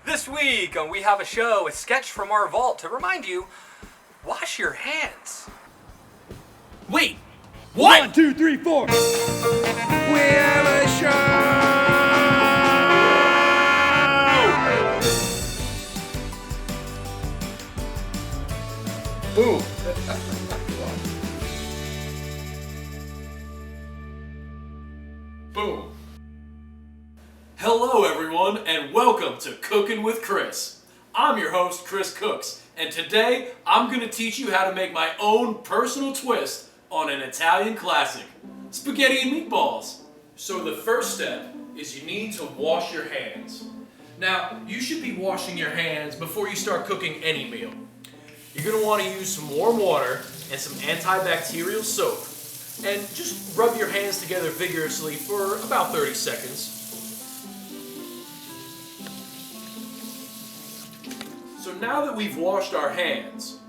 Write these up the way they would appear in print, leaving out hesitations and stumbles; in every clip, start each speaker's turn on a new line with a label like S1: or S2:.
S1: This week we have a show, a sketch from our vault to remind you, wash your hands.
S2: Wait, what?
S3: 1, 2, 3, 4. We have a show.
S2: Boom. Boom. Hello everyone and welcome to Cooking with Chris. I'm your host Chris Cooks and today I'm going to teach you how to make my own personal twist on an Italian classic, spaghetti and meatballs. So the first step is you need to wash your hands. Now you should be washing your hands before you start cooking any meal. You're going to want to use some warm water and some antibacterial soap and just rub your hands together vigorously for about 30 seconds. So now that we've washed our hands,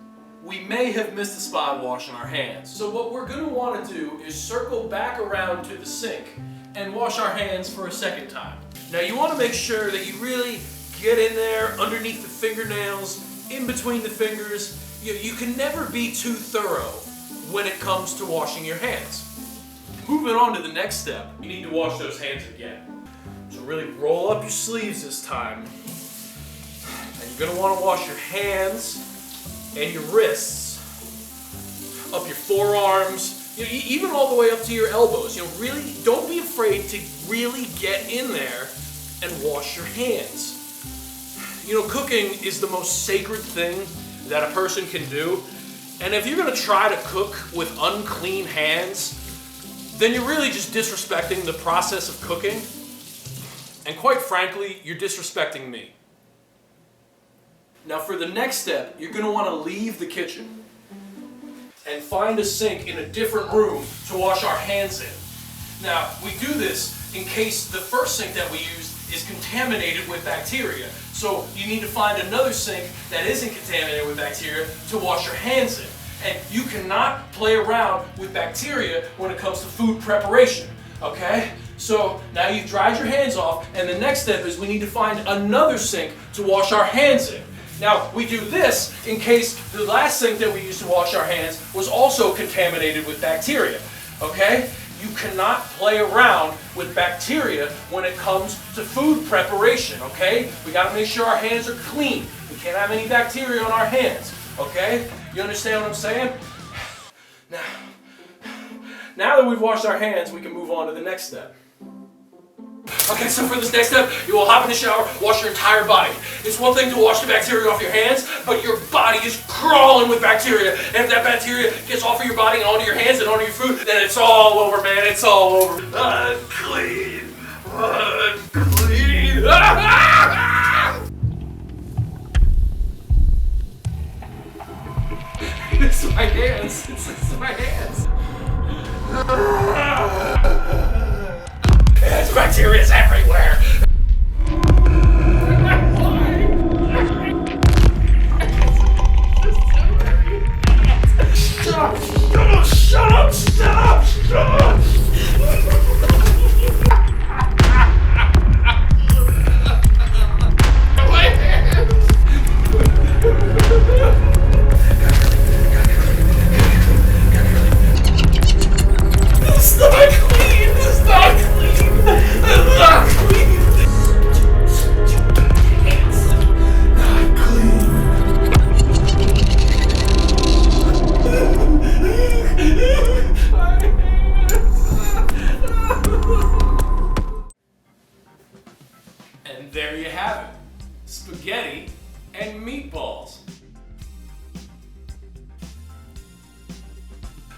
S2: we may have missed a spot washing our hands. So what we're going to want to do is circle back around to the sink and wash our hands for a second time. Now you want to make sure that you really get in there underneath the fingernails, in between the fingers. You can never be too thorough when it comes to washing your hands. Moving on to the next step, you need to wash those hands again. So really roll up your sleeves this time. And you're going to want to wash your hands and your wrists, up your forearms, even all the way up to your elbows. Really don't be afraid to really get in there and wash your hands. Cooking is the most sacred thing that a person can do. And if you're going to try to cook with unclean hands, then you're really just disrespecting the process of cooking. And quite frankly, you're disrespecting me. Now for the next step, you're going to want to leave the kitchen and find a sink in a different room to wash our hands in. Now, we do this in case the first sink that we used is contaminated with bacteria. So you need to find another sink that isn't contaminated with bacteria to wash your hands in. And you cannot play around with bacteria when it comes to food preparation, okay? So now you've dried your hands off, and the next step is we need to find another sink to wash our hands in. Now, we do this in case the last sink that we used to wash our hands was also contaminated with bacteria, okay? You cannot play around with bacteria when it comes to food preparation, okay? We gotta make sure our hands are clean. We can't have any bacteria on our hands, okay? You understand what I'm saying? Now that we've washed our hands, we can move on to the next step. Okay, so for this next step, you will hop in the shower, wash your entire body. It's one thing to wash the bacteria off your hands, but your body is crawling with bacteria. And if that bacteria gets off of your body and onto your hands and onto your food, then it's all over, man. It's all over. Unclean. Unclean. It's my hands. It's my hands. There's bacteria everywhere. Stop! My hands. It's not clean. It's not clean. It's not clean. It's not clean. And there you have it. Spaghetti and meatballs.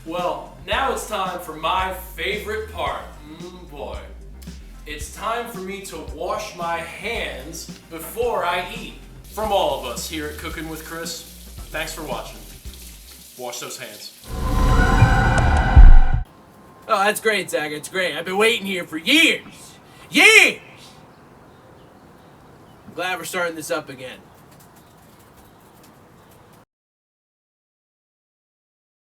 S2: Well, now it's time for my favorite part. Boy. It's time for me to wash my hands before I eat. From all of us here at Cooking with Chris, thanks for watching. Wash those hands.
S4: Oh, that's great, Zack. It's great. I've been waiting here for years. Years! I'm glad we're starting this up again.